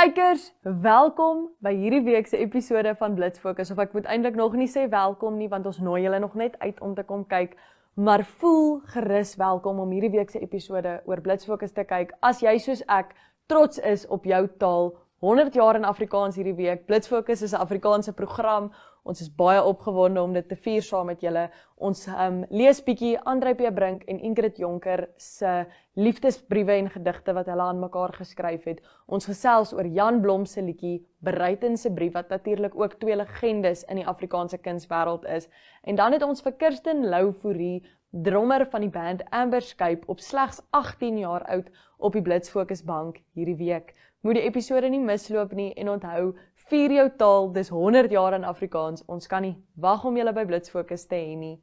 Kykers, welkom by hierdie week se episode van Blitz Fokus. Of ek moet eintlik nog nie sê welkom nie, want ons nooi julle nog net uit om te kom kyk. Maar voel gerus welkom om hierdie week se episode oor Blitz Fokus te kyk. As jy soos ek trots is op jou taal, 100 jaar in Afrikaans hierdie week. Blitz Fokus is 'n Afrikaanse program. Ons is baie opgewonde om dit te vier saam met julle. Ons lees bietjie Andrei P. Brink en Ingrid Jonker se liefdesbriewe en gedigte wat hulle aan mekaar geskryf het. Ons gesels oor Jan Blom se liedjie Bereiten se brief, wat natuurlik ook twee legendes in die Afrikaanse kunswêreld is. En dan het ons vir Kirsten Lou Fourie, drummer van die band Amberscape, op slegs 18 jaar oud op die Blitz Fokus bank hierdie week. Moet die episode nie misloop nie en onthou, vier jou taal, dis 100 jaar in Afrikaans. Ons kan nie wag om julle by Blitz Fokus te hê nie.